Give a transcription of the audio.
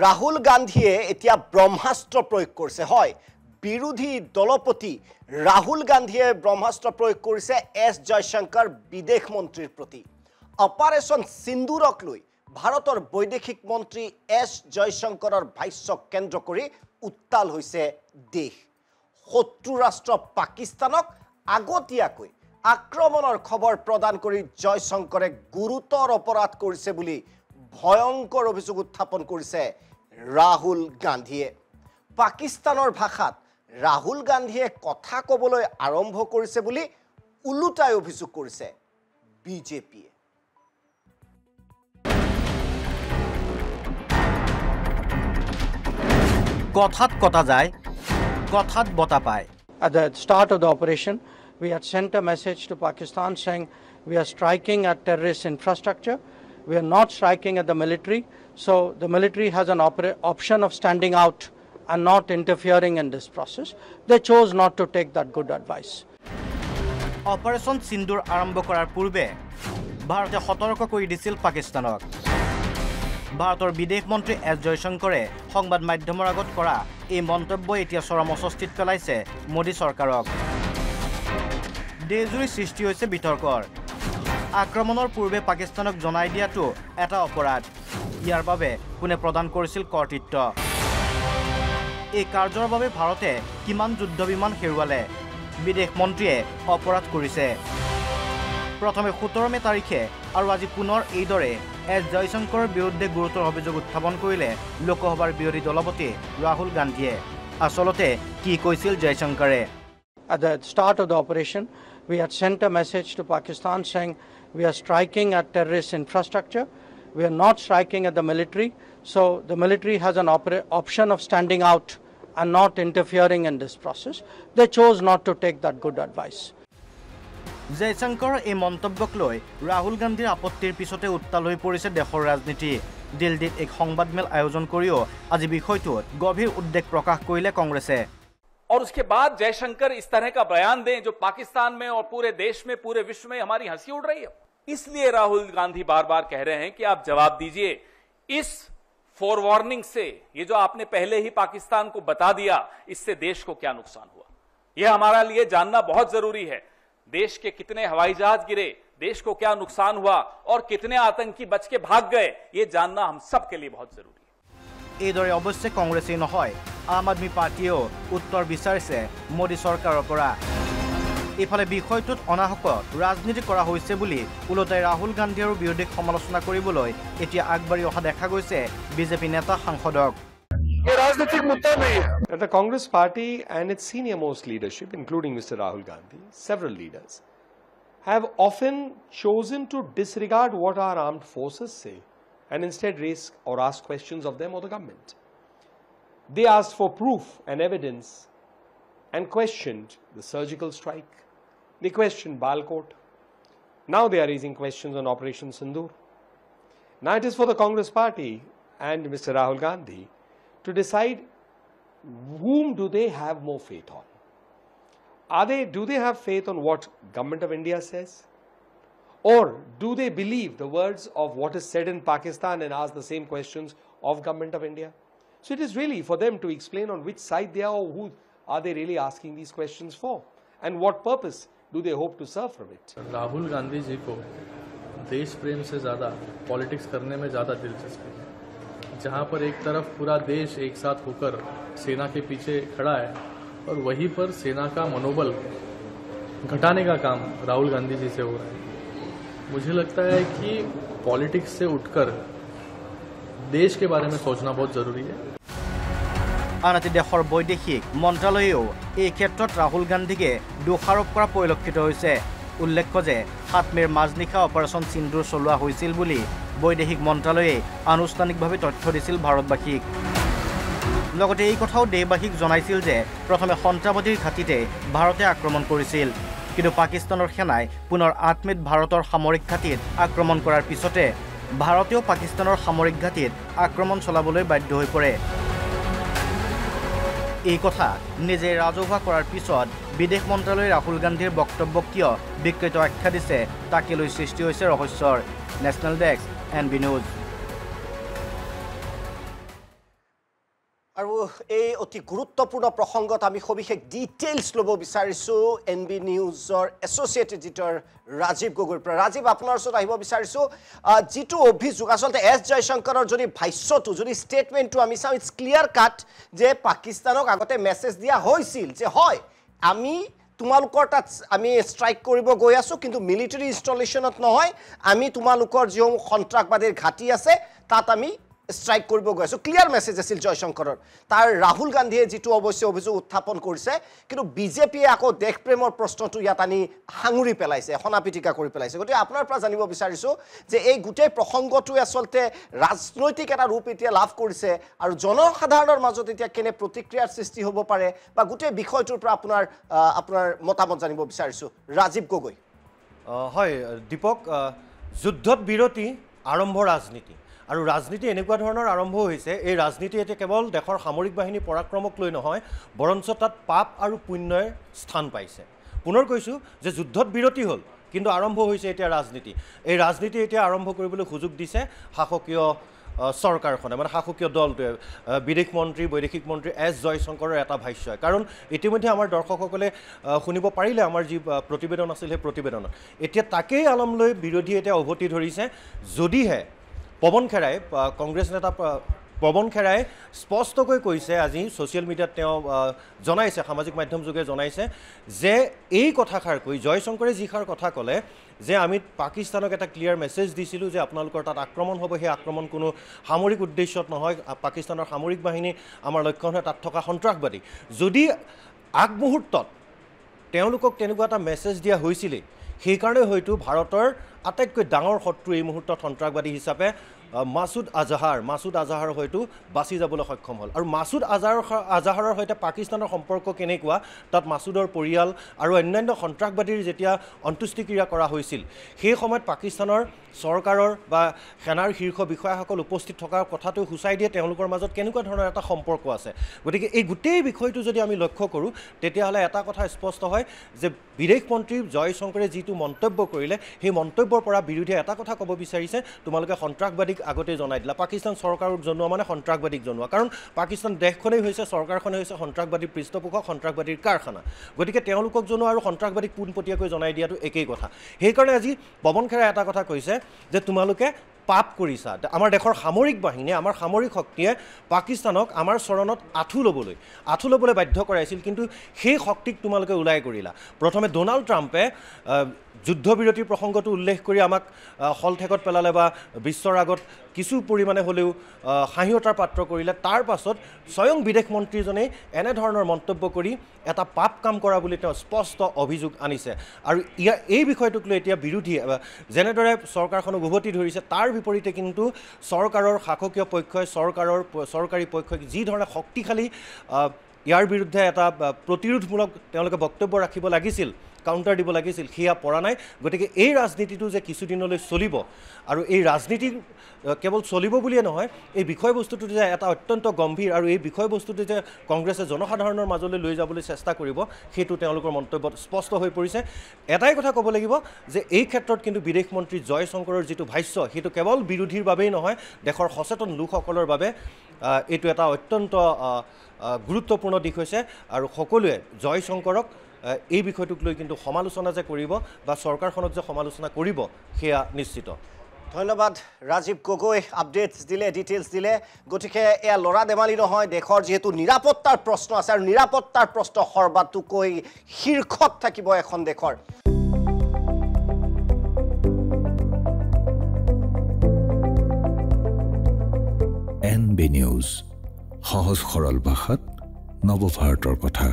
ৰাহুল গান্ধীয়ে এতিয়া ব্ৰহ্মাস্ত্ৰ প্ৰয়োগ কৰিছে হয় বিৰোধী দলপতি ৰাহুল গান্ধীয়ে ব্ৰহ্মাস্ত্ৰ প্ৰয়োগ কৰিছে এছ জয়শংকৰ বিদেশ মন্ত্ৰীৰ প্ৰতি অপাৰেশন সিন্দুৰক লৈ ভাৰতৰ বৈদেশিক মন্ত্ৰী এছ জয়শংকৰৰ ভাষ্যক কেন্দ্ৰ কৰি উত্তাল হৈছে দেশ শত্ৰু ৰাষ্ট্ৰ পাকিস্তানক আগতীয়াকৈ আক্ৰমণৰ খবৰ প্ৰদান কৰি জয়শংকৰে গুৰুতৰ অপৰাধ কৰিছে বুলি ভয়ংকৰ অভিযোগ উত্থাপন কৰিছে ৰাহুল গান্ধীয়ে পাকিস্তানৰ ভাষাত ৰাহুল গান্ধীয়ে কথা কবলৈ আৰম্ভ কৰিছে বুলি উলুটাই অভিযোগ কৰিছে বিজেপিয়ে কথাত কটা যায় কথাত বটা পায় At the start of the operation, we had sent a message to Pakistan saying we are striking at terrorist infrastructure. We are not striking at the military. So the military has an option of standing out and not interfering in this process. They chose not to take that good advice. Operation Sindur আৰম্ভ কৰাৰ পূৰ্বে ভাৰতে সতৰ্ক কৰি দিছিল পাকিস্তানক ভাৰতৰ বিদেশ মন্ত্ৰী এছ জয়শংকৰে সংবাদ মাধ্যমৰ আগত কৰা এই মন্তব্য এতিয়া চৰম অস্বস্তিত পেলাইছে মোদী চৰকাৰক দেশজুৰি সৃষ্টি হৈছে বিতৰ্কৰ আক্ৰমণৰ পূৰ্বে পাকিস্তানক জনাই দিয়াটো এটা অপৰাধ ইয়াৰ বাবে কোনে প্ৰদান কৰিছিল কৰ্তৃত্ব এই কাৰ্যৰ বাবে ভাৰতে কিমান যুদ্ধ বিমান হেৰুৱালে বিদেশ মন্ত্ৰীয়ে অপৰাধ কৰিছে প্ৰথমে 17 মে তাৰিখে আৰু আজি পুনৰ এইদৰে এছ জয়শংকৰৰ বিৰুদ্ধে গুৰুতৰ অভিযোগ উত্থাপন কৰিলে লোকসভাৰ বিৰোধী দলপতি ৰাহুল গান্ধীয়ে আসলতে কি কৈছিল জয়শংকৰে At the start of the operation, we had sent a message to Pakistan saying we are striking at terrorist infrastructure. We are not striking at the military. So the military has an option of standing out and not interfering in this process. They chose not to take that good advice. Jaishankar এই মন্তব্যক লৈ ৰাহুল গান্ধীৰ আপত্তিৰ পিছতে উত্তাল হৈ পৰিছে দেশৰ ৰাজনীতি দিল্লীত এক সংবাদমেল আয়োজন কৰিও আজি বিষয়টোত গভীৰ উদ্বেগ প্ৰকাশ কৰিলে কংগ্ৰেছে और उसके बाद जयशंकर इस तरह का बयान दें जो पाकिस्तान में और पूरे देश में पूरे विश्व में हमारी हंसी उड़ रही है इसलिए राहुल गांधी बार-बार कह रहे हैं कि आप जवाब दीजिए इस फोरवार्निंग से ये जो आपने पहले ही पाकिस्तान को बता दिया इससे देश को क्या नुकसान हुआ यह हमारा लिए जानना बहुत जरूरी है देश के कितने हवाई जहाज गिरे देश को क्या नुकसान हुआ और कितने आतंकी बच के भाग गए ये जानना हम सब के लिए बहुत जरूरी है এইদৰে অৱশ্যে কংগ্ৰেছই নহয় আম আদমি পাৰ্টিয়েও উত্তৰ বিচাৰিছে মোদী চৰকাৰৰ পৰা ইফালে বিষয়টোত অনাহক ৰাজনীতি কৰা হৈছে বুলি উলটাই ৰাহুল গান্ধী আৰু বিৰোধীক সমালোচনা কৰিবলৈ এতিয়া আগবাঢ়ি অহা দেখা গৈছে বিজেপি নেতা সাংসদক ये राजनीतिक मुद्दा नहीं है The Congress Party and its senior most leadership, including Mr. Rahul Gandhi, several leaders, have often chosen to disregard what our armed forces say and instead raise or ask questions of them or the government. They asked for proof and evidence and questioned the surgical strike. They questioned Balkot. Now they are raising questions on Operation Sindur. Now it is for the Congress Party and Mr. Rahul Gandhi to decide whom do they have more faith on. Do they have faith on what Government of India says? Or do they believe the words of what is said in Pakistan and ask the same questions of Government of India? So it is really for them to explain on which side they are or who are they really asking these questions for and what purpose do they hope to serve from it. Rahul Gandhi ji को देश प्रेम से ज़्यादा politics करने में ज़्यादा दिलचस्पी है जहाँ पर एक तरफ पूरा देश एक साथ होकर सेना के पीछे खड़ा है और वहीं पर सेना का मनोबल घटाने का काम राहुल गांधी जी से हो रहा है मुझे लगता है कि पॉलिटिक्स से उठकर देश के बारे में सोचना बहुत जरूरी है আনহাতে দেশৰ বৈদেশিক মন্ত্ৰালয়েও এই ক্ষেত্ৰত ৰাহুল গান্ধীকে দোষাৰোপ কৰা পৰিলক্ষিত হৈছে উল্লেখ্য যে 7 মেৰ মাজনিশা অপাৰেশ্যন সিন্দুৰ চলোৱা হৈছিল বুলি বৈদেশিক মন্ত্ৰালয়ে আনুষ্ঠানিকভাৱে তথ্য দিছিল ভাৰতবাসীক লগতে এই কথাও দেশবাসীক জনাইছিল যে প্ৰথমে সন্ত্ৰাসবাদীৰ ঘাটিতে ভাৰতে আক্ৰমণ কৰিছিল কিন্তু পাকিস্তানৰ সেনাই পুনৰ 8 মেত ভাৰতৰ সামৰিক ঘাটিত আক্ৰমণ কৰাৰ পিছতে ভাৰতেও পাকিস্তানৰ সামৰিক ঘাটিত আক্ৰমণ চলাবলৈ বাধ্য হৈ পৰে এই কথা নিজে ৰাজহুৱা কৰাৰ পিছত বিদেশ মন্ত্ৰালয়ে ৰাহুল গান্ধীৰ বক্তব্য কিয় বিকৃত আখ্যা দিছে তাকে লৈ সৃষ্টি হৈছে ৰহস্যৰ নেশ্যনেল ডেস্ক NB News আৰু এই অতি গুৰুত্বপূৰ্ণ প্ৰসংগত আমি সবিশেষ ডিটেইলছ ল'ব বিচাৰিছোঁ NB নিউজৰ এছ'চিয়েট এডিটৰ ৰাজীৱ গগৈৰ পৰা। ৰাজীৱ, আপোনাৰ ওচৰত আহিব বিচাৰিছোঁ। যিটো অভিযোগ আচলতে এছ জয়শংকৰৰ যদি ভাষ্যটো যদি ষ্টেটমেণ্টটো আমি চাওঁ, ইটছ ক্লিয়াৰ কাট যে পাকিস্তানক আগতে মেছেজ দিয়া হৈছিল যে হয় আমি তোমালোকৰ তাত আমি ষ্ট্ৰাইক কৰিব গৈ আছোঁ, কিন্তু মিলিটাৰী ইনষ্টলেশ্যনত নহয়, আমি তোমালোকৰ যিসমূহ সন্ত্ৰাসবাদীৰ ঘাটি আছে তাত আমি ষ্ট্ৰাইক কৰিব গৈ আছোঁ। ক্লিয়াৰ মেছেজ আছিল জয়শংকৰৰ। তাৰ ৰাহুল গান্ধীয়ে যিটো অৱশ্যে অভিযোগ উত্থাপন কৰিছে, কিন্তু বিজেপিয়ে আকৌ দেশপ্ৰেমৰ প্ৰশ্নটো ইয়াত আনি সাঙুৰি পেলাইছে, সনাপিটিকা কৰি পেলাইছে। গতিকে আপোনাৰ পৰা জানিব বিচাৰিছোঁ যে এই গোটেই প্ৰসংগটোৱে আচলতে ৰাজনৈতিক এটা ৰূপ এতিয়া লাভ কৰিছে আৰু জনসাধাৰণৰ মাজত এতিয়া কেনে প্ৰতিক্ৰিয়াৰ সৃষ্টি হ'ব পাৰে বা গোটেই বিষয়টোৰ পৰা আপোনাৰ মতামত জানিব বিচাৰিছোঁ। ৰাজীৱ গগৈ। হয় দীপক, যুদ্ধত বিৰতি আৰম্ভ ৰাজনীতি আৰু ৰাজনীতি এনেকুৱা ধৰণৰ আৰম্ভ হৈছে। এই ৰাজনীতি এতিয়া কেৱল দেশৰ সামৰিক বাহিনী পৰাক্ৰমক লৈ নহয়, বৰঞ্চ তাত পাপ আৰু পুণ্যৰ স্থান পাইছে। পুনৰ কৈছোঁ যে যুদ্ধত বিৰতি হ'ল, কিন্তু আৰম্ভ হৈছে এতিয়া ৰাজনীতি। এই ৰাজনীতি এতিয়া আৰম্ভ কৰিবলৈ সুযোগ দিছে শাসকীয় চৰকাৰখনে, মানে শাসকীয় দলটোৱে। বিদেশ মন্ত্ৰী বৈদেশিক মন্ত্ৰী এছ জয়শংকৰৰ এটা ভাষ্য। কাৰণ ইতিমধ্যে আমাৰ দৰ্শকসকলে শুনিব পাৰিলে আমাৰ যি প্ৰতিবেদন আছিল সেই প্ৰতিবেদনত। এতিয়া তাকেই আলম লৈ বিৰোধী এতিয়া উভতি ধৰিছে। যদিহে পৱন খেৰাই, কংগ্ৰেছ নেতা পৱন খেৰাই স্পষ্টকৈ কৈছে, আজি ছ'চিয়েল মিডিয়াত তেওঁ জনাইছে, সামাজিক মাধ্যম যোগে জনাইছে যে এই কথাষাৰ কৈ জয়শংকৰে যিষাৰ কথা ক'লে যে আমি পাকিস্তানক এটা ক্লিয়াৰ মেছেজ দিছিলোঁ যে আপোনালোকৰ তাত আক্ৰমণ হ'ব, সেই আক্ৰমণ কোনো সামৰিক উদ্দেশ্যত নহয়, পাকিস্তানৰ সামৰিক বাহিনী আমাৰ লক্ষ্য নহয়, তাত থকা সন্ত্ৰাসবাদী। যদি আগমুহূৰ্তত তেওঁলোকক তেনেকুৱা এটা মেছেজ দিয়া হৈছিলেই, সেইকাৰণে হয়তো ভাৰতৰ আটাইতকৈ ডাঙৰ শত্ৰু এই মুহূৰ্তত সন্ত্ৰাসবাদী হিচাপে মাছুদ আজাহাৰ হয়তো বাচি যাবলৈ সক্ষম হ'ল। আৰু মাছুদ আজাহাৰৰ সৈতে পাকিস্তানৰ সম্পৰ্ক কেনেকুৱা, তাত মাছুদৰ পৰিয়াল আৰু অন্যান্য সন্ত্ৰাসবাদীৰ যেতিয়া অন্ত্যেষ্টিক্ৰিয়া কৰা হৈছিল, সেই সময়ত পাকিস্তানৰ চৰকাৰৰ বা সেনাৰ শীৰ্ষ বিষয়াসকল উপস্থিত থকাৰ কথাটো সূচাই দিয়ে তেওঁলোকৰ মাজত কেনেকুৱা ধৰণৰ এটা সম্পৰ্ক আছে। গতিকে এই গোটেই বিষয়টো যদি আমি লক্ষ্য কৰোঁ, তেতিয়াহ'লে এটা কথা স্পষ্ট হয় যে বিদেশ মন্ত্ৰী জয়শংকৰে যিটো মন্তব্য কৰিলে, সেই মন্তব্যৰ পৰা বিৰোধীয়ে এটা কথা ক'ব বিচাৰিছে, তোমালোকে সন্ত্ৰাসবাদীক আগতে জনাই দিলা। পাকিস্তান চৰকাৰক জনোৱা মানে সন্ত্ৰাসবাদীক জনোৱা, কাৰণ পাকিস্তান দেশখনেই হৈছে, চৰকাৰখনেই হৈছে সন্ত্ৰাসবাদীৰ পৃষ্ঠপোষক, সন্ত্ৰাসবাদীৰ কাৰখানা। গতিকে তেওঁলোকক জনোৱা আৰু সন্ত্ৰাসবাদীক পোনপটীয়াকৈ জনাই দিয়াটো একেই কথা। সেইকাৰণে আজি পৱন খেৰাই এটা কথা কৈছে যে তোমালোকে পাপ কৰিছা। আমাৰ দেশৰ সামৰিক বাহিনীয়ে, আমাৰ সামৰিক শক্তিয়ে পাকিস্তানক আমাৰ চৰণত আঁঠু ল'বলৈ বাধ্য কৰাইছিল, কিন্তু সেই শক্তিক তোমালোকে ওলাই কৰিলা। প্ৰথমে ডোনাল্ড ট্ৰাম্পে যুদ্ধবিৰতিৰ প্ৰসংগটো উল্লেখ কৰি আমাক হলঠেকত পেলালে বা বিশ্বৰ আগত কিছু পৰিমাণে হ'লেও হাঁহিয়তাৰ পাত্ৰ কৰিলে। তাৰ পাছত স্বয়ং বিদেশ মন্ত্ৰীজনে এনেধৰণৰ মন্তব্য কৰি এটা পাপ কাম কৰা বুলি তেওঁ স্পষ্ট অভিযোগ আনিছে। আৰু এই বিষয়টোক লৈ এতিয়া বিৰোধীয়ে যেনেদৰে চৰকাৰখনক উভতি ধৰিছে, তাৰ বিপৰীতে কিন্তু চৰকাৰৰ শাসকীয় পক্ষই, চৰকাৰী পক্ষই যি ধৰণে শক্তিশালী ইয়াৰ বিৰুদ্ধে এটা প্ৰতিৰোধমূলক তেওঁলোকে বক্তব্য ৰাখিব লাগিছিল, কাউণ্টাৰ দিব লাগিছিল, সেয়া পৰা নাই। গতিকে এই ৰাজনীতিটো যে কিছুদিনলৈ চলিব, আৰু এই ৰাজনীতি কেৱল চলিব বুলিয়ে নহয়, এই বিষয়বস্তুটো যে এটা অত্যন্ত গম্ভীৰ, আৰু এই বিষয়বস্তুটো যে কংগ্ৰেছে জনসাধাৰণৰ মাজলৈ লৈ যাবলৈ চেষ্টা কৰিব, সেইটো তেওঁলোকৰ মন্তব্যত স্পষ্ট হৈ পৰিছে। এটাই কথা ক'ব লাগিব যে এই ক্ষেত্ৰত কিন্তু বিদেশ মন্ত্ৰী জয়শংকৰৰ যিটো ভাষ্য, সেইটো কেৱল বিৰোধীৰ বাবেই নহয়, দেশৰ সচেতন লোকসকলৰ বাবে এইটো এটা অত্যন্ত গুৰুত্বপূৰ্ণ দিশ হৈছে। আৰু সকলোৱে জয়শংকৰক এই বিষয়টোক লৈ কিন্তু সমালোচনা যে কৰিব বা চৰকাৰখনক যে সমালোচনা কৰিব, সেয়া নিশ্চিত। ধন্যবাদ ৰাজীৱ গগৈ, আপডেটছ দিলে, ডিটেইলছ দিলে। গতিকে এয়া ল'ৰা ধেমালি নহয়, দেশৰ যিহেতু নিৰাপত্তাৰ প্ৰশ্ন আছে, আৰু নিৰাপত্তাৰ প্ৰশ্ন সৰ্বাতোকৈ শীৰ্ষত থাকিব এখন দেশৰ। NB নিউজ, সহজ সৰল ভাষাত নৱভাৰতৰ কথা।